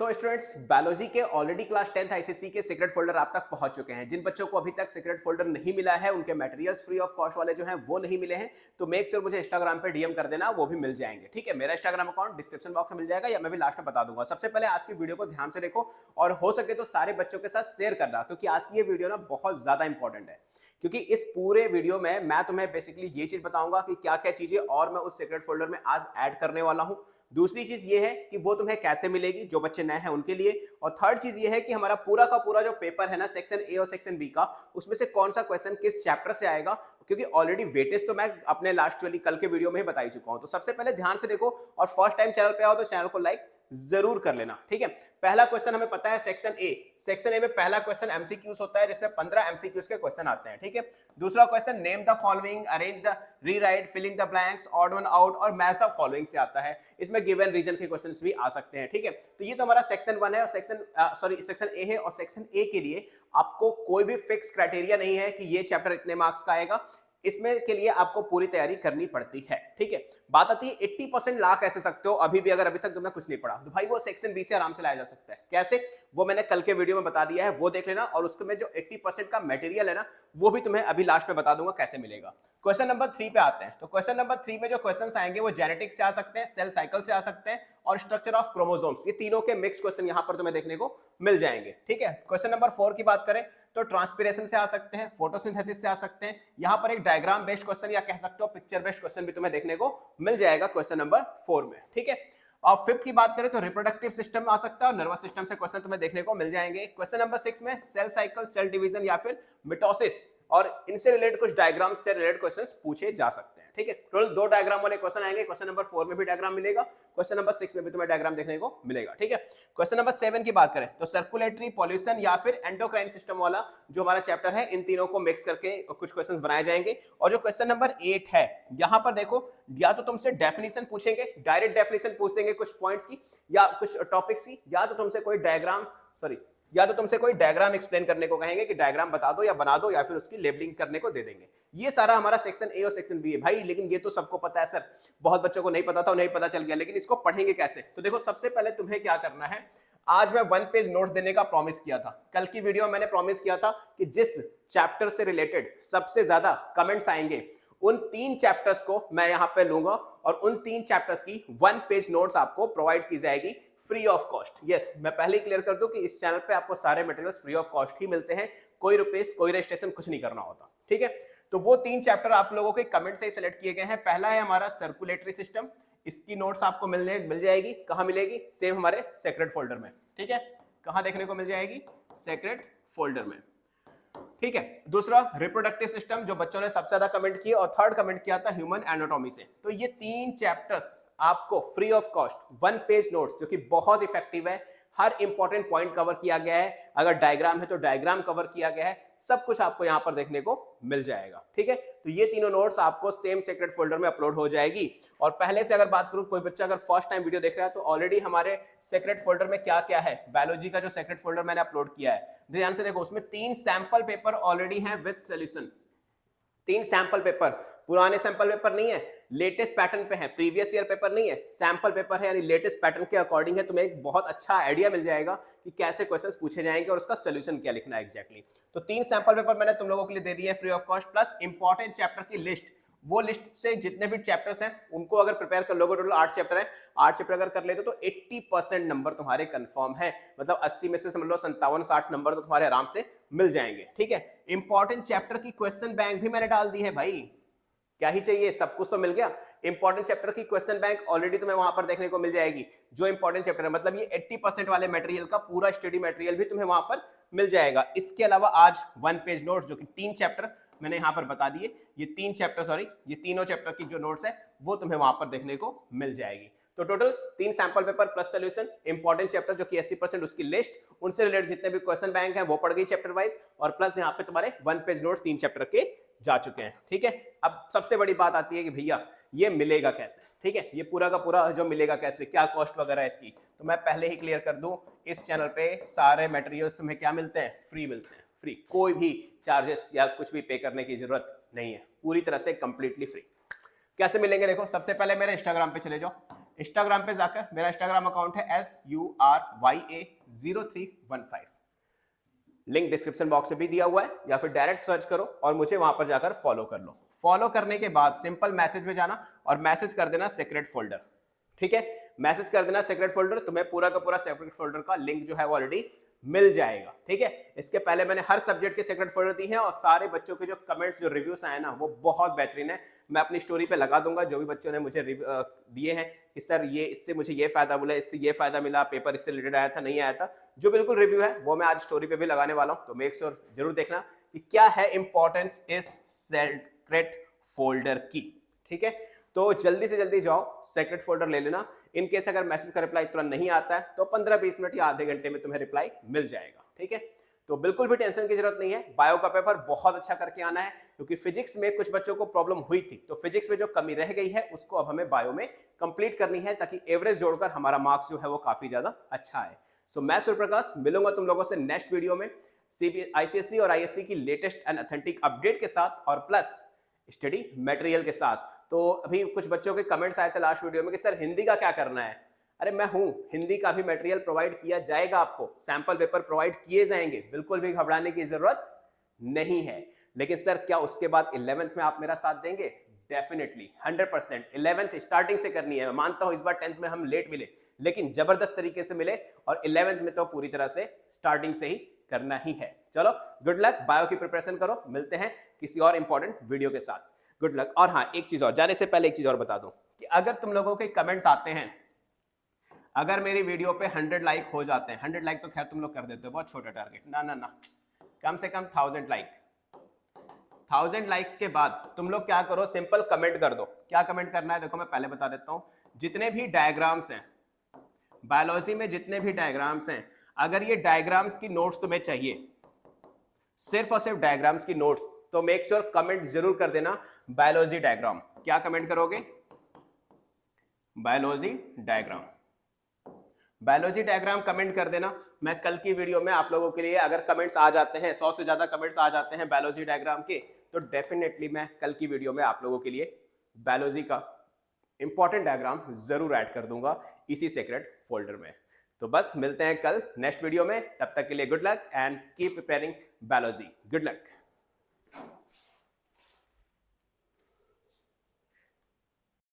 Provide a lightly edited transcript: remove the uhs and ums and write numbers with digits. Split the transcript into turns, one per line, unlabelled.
So students, biology के already class 10th ICSE के secret folder आप तक पहुंच चुके हैं। जिन बच्चों को अभी तक सीक्रेट फोल्डर नहीं मिला है, उनके मटेरियल्स फ्री ऑफ कॉस्ट वाले जो हैं वो नहीं मिले हैं, तो मेक श्योर मुझे इंस्टाग्राम पे डीएम कर देना, वो भी मिल जाएंगे। ठीक है, मेरा इंस्टाग्राम अकाउंट डिस्क्रिप्शन बॉक्स में मिल जाएगा या मैं भी लास्ट में बता दूंगा। सबसे पहले आज की वीडियो को ध्यान से देखो और हो सके तो सारे बच्चों के साथ शेयर करना, क्योंकि आज की ये वीडियो ना बहुत ज्यादा इंपॉर्टेंट है। क्योंकि इस पूरे वीडियो में मैं तुम्हें बेसिकली ये चीज बताऊंगा कि क्या क्या चीजें और मैं उस सीक्रेट फोल्डर में आज ऐड करने वाला हूं। दूसरी चीज ये है कि वो तुम्हें कैसे मिलेगी, जो बच्चे नए हैं उनके लिए। और थर्ड चीज ये है कि हमारा पूरा का पूरा जो पेपर है ना, सेक्शन ए और सेक्शन बी का, उसमें से कौन सा क्वेश्चन किस चैप्टर से आएगा, क्योंकि ऑलरेडी वेटेज तो मैं अपने लास्ट वाली कल के वीडियो में ही बता ही चुका हूं। तो सबसे पहले ध्यान से देखो और फर्स्ट टाइम चैनल पे आओ तो चैनल को लाइक जरूर कर लेना। ठीक है, पहला क्वेश्चन हमें पता है सेक्शन ए। सेक्शन ए में पहला क्वेश्चन एमसीक्यूज होता है, जिसमें 15 एमसीक्यूज के क्वेश्चन आते हैं। ठीक है, दूसरा question name the following, arrange the, rewrite, filling the blanks, odd one out और मैच द फॉलोइंग से आता है। इसमें गिवन रीजन के क्वेश्चंस भी आ सकते हैं। ठीक है, तो ये तो हमारा सेक्शन 1 है और सेक्शन ए है। और सेक्शन ए के लिए आपको कोई भी फिक्स क्राइटेरिया नहीं है कि ये चैप्टर इतने मार्क्स का आएगा। इसमें के लिए आपको पूरी तैयारी करनी पड़ती है। ठीक है, बात आती है 80% ला कैसे सकते हो अभी भी, अगर अभी तक तुमने कुछ नहीं पढ़ा तो भाई वो सेक्शन बी से आराम से लाया जा सकता है। कैसे, वो मैंने कल के वीडियो में बता दिया है, वो देख लेना। और उसके में जो 80% का मटेरियल है ना, वो भी तुम्हें अभी लास्ट में बता दूंगा कैसे मिलेगा। क्वेश्चन नंबर 3 पे आते हैं। तो क्वेश्चन नंबर 3 में जो क्वेश्चन आएंगे वो जेनेटिक्स से आ सकते हैं, सेल साइकिल से आ सकते हैं और स्ट्रक्चर ऑफ क्रोमोसोम्स, ये तीनों के मिक्स क्वेश्चन यहां पर तुम्हें देखने को मिल जाएंगे। ठीक है, क्वेश्चन नंबर 4 की बात करें तो ट्रांसपिरेशन से आ सकते हैं, फोटोसिंथेसिस से आ सकते हैं। यहां पर एक डायग्राम बेस्ड क्वेश्चन या कह सकते हो पिक्चर बेस्ड क्वेश्चन भी तुम्हें देखने को मिल जाएगा क्वेश्चन नंबर 4 में। ठीक है, और फिफ्थ की बात करें तो रिप्रोडक्टिव सिस्टम आ सकता है और नर्वस सिस्टम से क्वेश्चन तुम्हें देखने को मिल जाएंगे। क्वेश्चन नंबर 6 में सेल साइकिल, सेल डिवीजन या फिर मिटोसिस और इनसे रिलेटेड कुछ डायग्राम से रिलेटेड क्वेश्चंस पूछे जा सकते हैं। ठीक है, टोटल 2 डायग्राम वाले क्वेश्चन आएंगे। क्वेश्चन नंबर 4 में भी डायग्राम मिलेगा, क्वेश्चन नंबर 6 में भी तुम्हें डायग्राम देखने को मिलेगा। ठीक है, क्वेश्चन नंबर 7 की बात करें तो सर्कुलेटरी, पॉल्यूशन या फिर एंडोक्राइन सिस्टम वाला जो हमारा चैप्टर है, इन तीनों को मिक्स करके कुछ क्वेश्चंस बनाए जाएंगे। और जो क्वेश्चन नंबर 8 है, यहां पर देखो या तो तुमसे डेफिनेशन पूछेंगे, डायरेक्ट डेफिनेशन पूछ देंगे कुछ पॉइंट्स की या कुछ टॉपिक्स की, या तो तुमसे कोई डायग्राम एक्सप्लेन करने को कहेंगे कि डायग्राम बता दो या बना दो, या फिर उसकी लेबलिंग करने को दे देंगे। ये सारा हमारा सेक्शन ए और सेक्शन बी है भाई। लेकिन ये तो सबको पता है सर, बहुत बच्चों को नहीं पता था, उन्हें पता चल गया, लेकिन इसको पढ़ेंगे कैसे? तो देखो, सबसे पहले तुम्हें क्या करना है, आज मैं 1 पेज नोट्स देने का प्रॉमिस किया था। कल की वीडियो में मैंने प्रॉमिस किया था कि जिस चैप्टर से रिलेटेड सबसे ज्यादा कमेंट्स आएंगे, उन 3 चैप्टर्स को मैं यहां पे लूंगा और उन 3 चैप्टर्स की 1 पेज नोट्स आपको प्रोवाइड की जाएगी फ्री ऑफ कॉस्ट। यस, मैं पहले ही क्लियर कर दूं कि इस चैनल पे आपको सारे मटेरियल्स फ्री ऑफ कॉस्ट ही मिलते हैं, कोई रुपीस, कोई रजिस्ट्रेशन, कुछ नहीं करना होता। ठीक है, तो वो 3 चैप्टर आप लोगों के कमेंट से ही सिलेक्ट किए गए हैं। पहला है हमारा सर्कुलेटरी सिस्टम, इसकी नोट्स आपको मिल जाएगी। कहां मिलेगी? सेम हमारे सेक्रेट फोल्डर में। ठीक है, कहां देखने को मिल जाएगी? सेक्रेट फोल्डर में। ठीक है, दूसरा रिप्रोडक्टिव सिस्टम, जो बच्चों ने सबसे ज्यादा कमेंट किया, और थर्ड कमेंट किया था ह्यूमन एनाटॉमी से। तो ये 3 चैप्टर्स आपको free of cost 1 page notes, जो कि बहुत इफेक्टिव है, हर इंपॉर्टेंट पॉइंट कवर किया गया है, अगर डायग्राम है तो डायग्राम कवर किया गया है, सब कुछ आपको यहां पर देखने को मिल जाएगा। ठीक है, तो ये तीनों नोट्स आपको सेम सेक्रेट फोल्डर में अपलोड हो जाएगी। और पहले से अगर बात करूं, कोई बच्चा अगर फर्स्ट टाइम वीडियो देख रहा है तो ऑलरेडी हमारे सेक्रेट फोल्डर में क्या क्या है, बायोलॉजी का जो सेक्रेट फोल्डर मैंने अपलोड किया है, ध्यान से देखो, उसमें 3 सैंपल पेपर ऑलरेडी हैं विद सॉल्यूशन। 3 सैंपल पेपर, पुराने सैंपल पेपर नहीं है, लेटेस्ट पैटर्न पे है, प्रीवियस ईयर पेपर नहीं है, सैंपल पेपर है, यानी लेटेस्ट पैटर्न के अकॉर्डिंग है। तुम्हें एक बहुत अच्छा आइडिया मिल जाएगा कि कैसे क्वेश्चंस पूछे जाएंगे और उसका सोल्यूशन क्या लिखना है एग्जैक्टली। तो 3 सैंपल पेपर मैंने तुम लोगों के लिए दे दिए free of cost, plus important chapter की लिस्ट। वो लिस्ट से जितने भी चैप्टर्स हैं उनको अगर प्रिपेयर कर लोगे, टोटल 8 चैप्टर है, 8 चैप्टर अगर कर लेते तो 80% नंबर तुम्हारे कंफर्म है। मतलब 80 में से समझ लो 57-60 नंबर तो तुम्हारे आराम से मिल जाएंगे। ठीक है, इंपॉर्टेंट चैप्टर की क्वेश्चन बैंक भी मैंने डाल दी है भाई, क्या ही चाहिए, सब कुछ तो मिल गया। इंपॉर्टेंट चैप्टर की क्वेश्चन बैंक ऑलरेडी तुम्हें वहां पर देखने को मिल जाएगी, जो इंपॉर्टेंट चैप्टर है, मतलब ये 80% वाले मटेरियल का पूरा स्टडी मटेरियल भी तुम्हें वहां पर मिल जाएगा। इसके अलावा आज 1 पेज नोट्स, जो कि 3 चैप्टर मैंने यहां पर बता दिए, ये तीनों चैप्टर की जो नोट्स है वो तुम्हें वहां पर देखने को मिल जाएगी। तो total 3 sample paper plus solution, important chapter जो कि 80% उसकी लिस्ट, उनसे रिलेटेड जितने भी क्वेश्चन बैंक है वो पड़ गई चैप्टर वाइज, और प्लस यहाँ पे तुम्हारे 1 पेज नोट्स 3 चैप्टर के जा चुके हैं। ठीक है, अब सबसे बड़ी बात आती है कि भैया ये मिलेगा कैसे? ठीक है, ये पूरा का पूरा जो मिलेगा कैसे, क्या कॉस्ट वगैरह है इसकी, तो मैं पहले ही क्लियर कर दूं, इस चैनल पे सारे मटेरियल्स तुम्हें क्या मिलते हैं? फ्री मिलते हैं, फ्री, कोई भी चार्जेस या कुछ भी पे करने की जरूरत नहीं है, पूरी तरह से कंप्लीटली फ्री। कैसे मिलेंगे? देखो, सबसे पहले मेरे इंस्टाग्राम पे चले जाओ। इंस्टाग्राम पे जाकर, मेरा इंस्टाग्राम अकाउंट है SURYA0315, लिंक डिस्क्रिप्शन बॉक्स में भी दिया हुआ है, या फिर डायरेक्ट सर्च करो और मुझे वहां पर जाकर फॉलो कर लो। फॉलो करने के बाद सिंपल मैसेज में जाना और मैसेज कर देना सीक्रेट फोल्डर, ठीक है, मैसेज कर देना सीक्रेट फोल्डर, तुम्हें पूरा का पूरा सीक्रेट फोल्डर का लिंक जो है वो ऑलरेडी मिल जाएगा, ठीक है। इसके पहले मैंने हर सब्जेक्ट के सीक्रेट फोल्डर दी हैं और सारे बच्चों के जो कमेंट्स, जो रिव्यूज आए ना, वो बहुत बेहतरीन है। मैं अपनी स्टोरी पे लगा दूंगा, जो भी बच्चों ने मुझे दिए हैं कि सर ये इससे मुझे ये फायदा बोला, इससे ये फायदा मिला, पेपर इससे रिलेटेड आया था, नहीं आया था, जो बिल्कुल रिव्यू है वो मैं आज स्टोरी पे भी लगाने वाला हूं। तो मेक श्योर जरूर देखना कि क्या है इंपॉर्टेंस इस सीक्रेट फोल्डर की, ठीक है। तो जल्दी से जल्दी जाओ, सीक्रेट फोल्डर ले लेना। इन केस अगर मैसेज का रिप्लाई तुरंत नहीं आता है तो 15-20 मिनट या आधे घंटे में तुम्हें रिप्लाई मिल जाएगा, ठीक है। तो बिल्कुल भी टेंशन की जरूरत नहीं है। बायो का पेपर बहुत अच्छा करके आना है, क्योंकि फिजिक्स में कुछ बच्चों को प्रॉब्लम हुई थी, तो फिजिक्स में जो कमी रह गई है उसको अब हमें बायो में कंप्लीट करनी है, ताकि एवरेज जोड़कर हमारा मार्क्स जो है वो काफी ज्यादा अच्छा है। सो मैं सूर्यप्रकाश मिलूंगा तुम लोगों से नेक्स्ट वीडियो में ICSE और ISC की लेटेस्ट एंड ऑथेंटिक अपडेट के साथ और प्लस स्टडी मटेरियल के साथ। तो अभी कुछ बच्चों के कमेंट्स आए थे लास्ट वीडियो में कि सर हिंदी का क्या करना है। अरे मैं हूं, हिंदी का भी मटेरियल प्रोवाइड किया जाएगा, आपको सैंपल पेपर प्रोवाइड किए जाएंगे, बिल्कुल भी घबराने की जरूरत नहीं है। लेकिन सर क्या उसके बाद 11th में आप मेरा साथ देंगे? डेफिनेटली 100%। 11th स्टार्टिंग से करनी है। मैं मानता हूं इस बार 10th में हम लेट मिले, लेकिन जबरदस्त तरीके से मिले, और 11th में तो पूरी तरह से स्टार्टिंग से ही करना ही है। चलो गुड लक, बायो की प्रिपरेशन करो, मिलते हैं किसी और इंपॉर्टेंट वीडियो के साथ। Good luck. और हाँ, एक चीज और, जाने से पहले एक चीज और बता दूं कि अगर तुम लोगों के कमेंट्स आते हैं, अगर मेरी वीडियो पे 100 लाइक हो जाते हैं, 100 लाइक तो खैर तुम लोग कर देते हो, बहुत छोटा टारगेट, ना ना ना, कम से कम 1000 लाइक। 1000 लाइक्स के बाद तुम लोग क्या करो, सिंपल कमेंट कर दो। क्या कमेंट करना है देखो, मैं पहले बता देता हूं। जितने भी डायग्राम्स हैं बायोलॉजी में, जितने भी डायग्राम्स हैं, अगर ये डायग्राम्स की नोट्स तुम्हें चाहिए, सिर्फ और सिर्फ डायग्राम्स की नोट्स, तो मेक श्योर कमेंट जरूर कर देना बायोलॉजी डायग्राम। क्या कमेंट करोगे? Biology diagram. Biology diagram comment कर देना। मैं कल की वीडियो में आप लोगों के लिए, अगर कमेंट्स आ जाते हैं, 100 से ज्यादा कमेंट्स आ जाते हैं बायोलॉजी डायग्राम के, तो डेफिनेटली मैं कल की वीडियो में आप लोगों के लिए बायोलॉजी का इंपॉर्टेंट डायग्राम जरूर ऐड कर दूंगा इसी सीक्रेट फोल्डर में। तो बस मिलते हैं कल नेक्स्ट वीडियो में, तब तक के लिए good luck and keep preparing biology. Good luck.